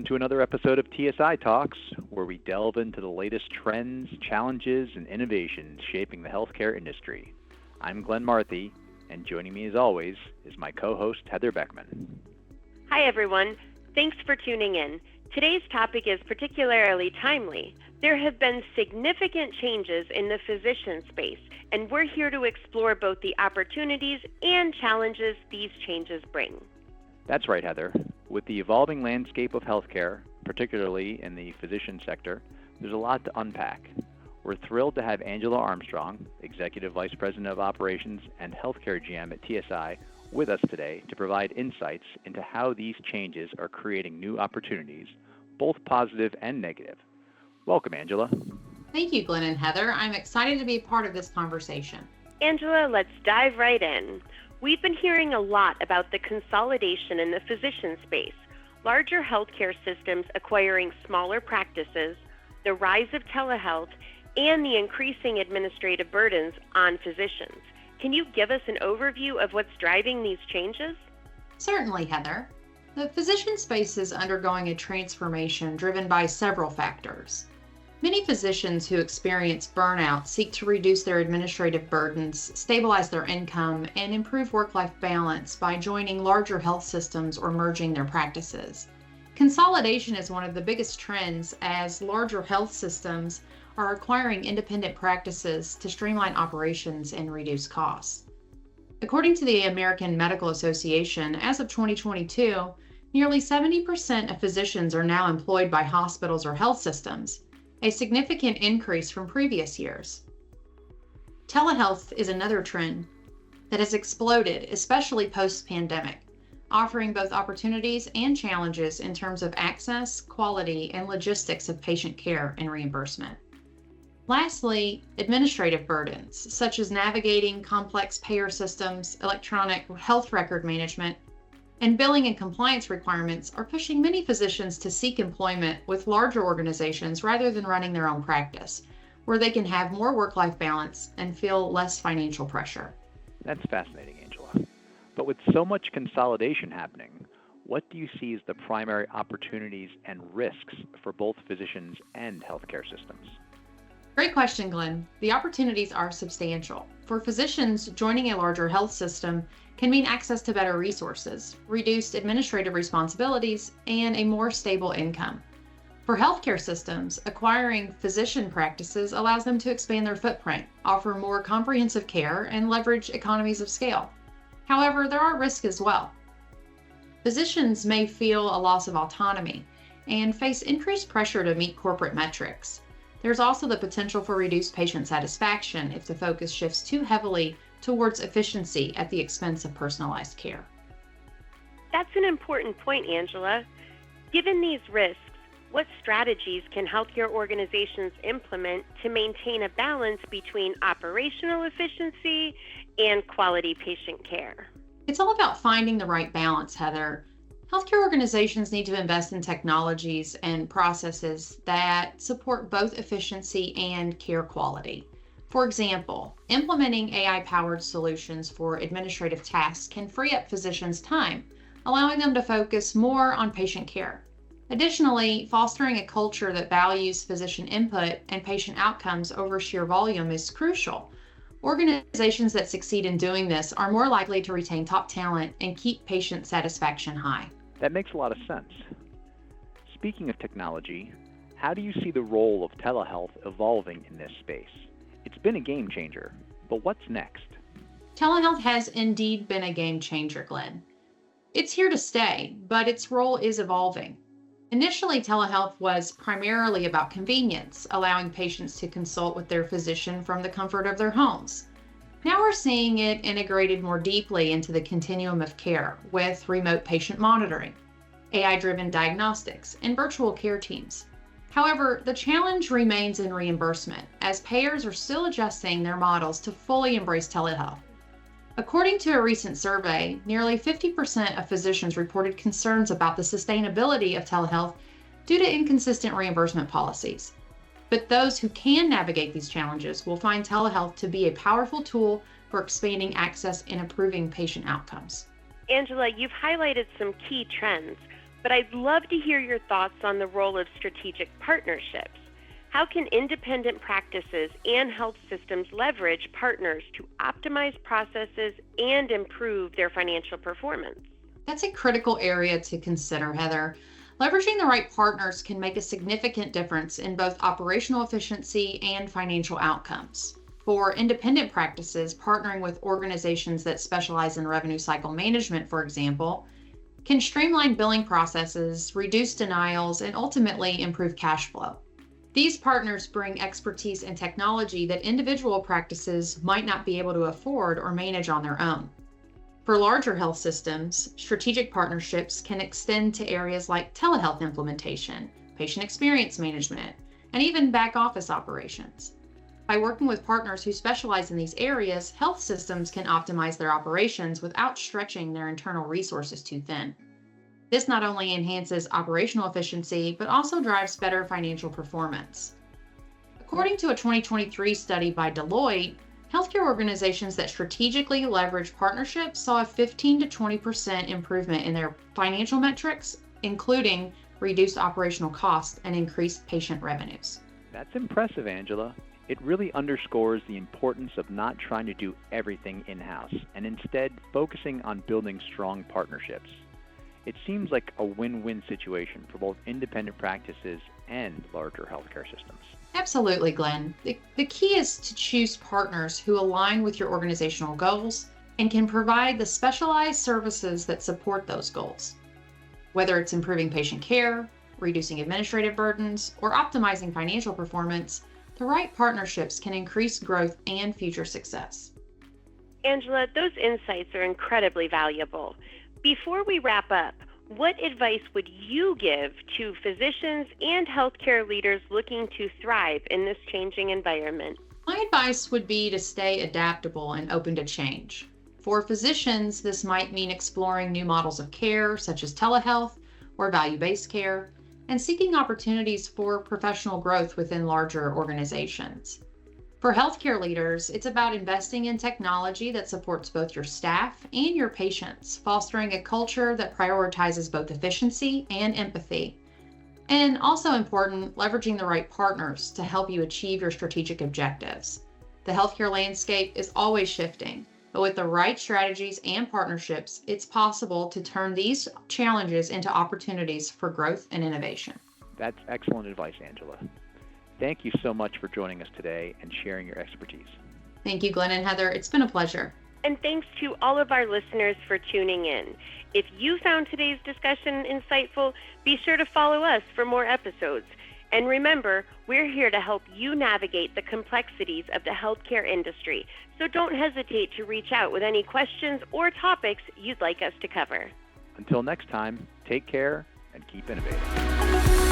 to another episode of TSI Talks, where we delve into the latest trends, challenges, and innovations shaping the healthcare industry. I'm Glenn Marthe, and joining me as always is my co-host Heather Beckman. Hi everyone, thanks for tuning in. Today's topic is particularly timely. There have been significant changes in the physician space, and we're here to explore both the opportunities and challenges these changes bring. That's right, Heather. With the evolving landscape of healthcare, particularly in the physician sector, there's a lot to unpack. We're thrilled to have Angela Armstrong, Executive Vice President of Operations and Healthcare GM at TSI, with us today to provide insights into how these changes are creating new opportunities, both positive and negative. Welcome, Angela. Thank you, Glenn and Heather. I'm excited to be a part of this conversation. Angela, let's dive right in. We've been hearing a lot about the consolidation in the physician space, larger healthcare systems acquiring smaller practices, the rise of telehealth, and the increasing administrative burdens on physicians. Can you give us an overview of what's driving these changes? Certainly, Heather. The physician space is undergoing a transformation driven by several factors. Many physicians who experience burnout seek to reduce their administrative burdens, stabilize their income, and improve work-life balance by joining larger health systems or merging their practices. Consolidation is one of the biggest trends as larger health systems are acquiring independent practices to streamline operations and reduce costs. According to the American Medical Association, as of 2022, nearly 70% of physicians are now employed by hospitals or health systems, a significant increase from previous years. Telehealth is another trend that has exploded, especially post-pandemic, offering both opportunities and challenges in terms of access, quality, and logistics of patient care and reimbursement. Lastly, administrative burdens, such as navigating complex payer systems, electronic health record management, and billing and compliance requirements are pushing many physicians to seek employment with larger organizations rather than running their own practice, where they can have more work-life balance and feel less financial pressure. That's fascinating, Angela. But with so much consolidation happening, what do you see as the primary opportunities and risks for both physicians and healthcare systems? Great question, Glenn. The opportunities are substantial. For physicians, joining a larger health system can mean access to better resources, reduced administrative responsibilities, and a more stable income. For healthcare systems, acquiring physician practices allows them to expand their footprint, offer more comprehensive care, and leverage economies of scale. However, there are risks as well. Physicians may feel a loss of autonomy and face increased pressure to meet corporate metrics. There's also the potential for reduced patient satisfaction if the focus shifts too heavily towards efficiency at the expense of personalized care. That's an important point, Angela. Given these risks, what strategies can healthcare organizations implement to maintain a balance between operational efficiency and quality patient care? It's all about finding the right balance, Heather. Healthcare organizations need to invest in technologies and processes that support both efficiency and care quality. For example, implementing AI-powered solutions for administrative tasks can free up physicians' time, allowing them to focus more on patient care. Additionally, fostering a culture that values physician input and patient outcomes over sheer volume is crucial. Organizations that succeed in doing this are more likely to retain top talent and keep patient satisfaction high. That makes a lot of sense. Speaking of technology, how do you see the role of telehealth evolving in this space? It's been a game changer, but what's next? Telehealth has indeed been a game changer, Glenn. It's here to stay, but its role is evolving. Initially, telehealth was primarily about convenience, allowing patients to consult with their physician from the comfort of their homes. Now we're seeing it integrated more deeply into the continuum of care with remote patient monitoring, AI-driven diagnostics, and virtual care teams. However, the challenge remains in reimbursement, as payers are still adjusting their models to fully embrace telehealth. According to a recent survey, nearly 50% of physicians reported concerns about the sustainability of telehealth due to inconsistent reimbursement policies. But those who can navigate these challenges will find telehealth to be a powerful tool for expanding access and improving patient outcomes. Angela, you've highlighted some key trends, but I'd love to hear your thoughts on the role of strategic partnerships. How can independent practices and health systems leverage partners to optimize processes and improve their financial performance? That's a critical area to consider, Heather. Leveraging the right partners can make a significant difference in both operational efficiency and financial outcomes. For independent practices, partnering with organizations that specialize in revenue cycle management, for example, can streamline billing processes, reduce denials, and ultimately improve cash flow. These partners bring expertise and technology that individual practices might not be able to afford or manage on their own. For larger health systems, strategic partnerships can extend to areas like telehealth implementation, patient experience management, and even back office operations. By working with partners who specialize in these areas, health systems can optimize their operations without stretching their internal resources too thin. This not only enhances operational efficiency, but also drives better financial performance. According to a 2023 study by Deloitte, healthcare organizations that strategically leverage partnerships saw a 15 to 20% improvement in their financial metrics, including reduced operational costs and increased patient revenues. That's impressive, Angela. It really underscores the importance of not trying to do everything in-house and instead focusing on building strong partnerships. It seems like a win-win situation for both independent practices and larger healthcare systems. Absolutely, Glenn. The key is to choose partners who align with your organizational goals and can provide the specialized services that support those goals. Whether it's improving patient care, reducing administrative burdens, or optimizing financial performance, the right partnerships can increase growth and future success. Angela, those insights are incredibly valuable. Before we wrap up, what advice would you give to physicians and healthcare leaders looking to thrive in this changing environment? My advice would be to stay adaptable and open to change. For physicians, this might mean exploring new models of care, such as telehealth or value-based care, and seeking opportunities for professional growth within larger organizations. For healthcare leaders, it's about investing in technology that supports both your staff and your patients, fostering a culture that prioritizes both efficiency and empathy. And also important, leveraging the right partners to help you achieve your strategic objectives. The healthcare landscape is always shifting, but with the right strategies and partnerships, it's possible to turn these challenges into opportunities for growth and innovation. That's excellent advice, Angela. Thank you so much for joining us today and sharing your expertise. Thank you, Glenn and Heather. It's been a pleasure. And thanks to all of our listeners for tuning in. If you found today's discussion insightful, be sure to follow us for more episodes. And remember, we're here to help you navigate the complexities of the healthcare industry. So don't hesitate to reach out with any questions or topics you'd like us to cover. Until next time, take care and keep innovating.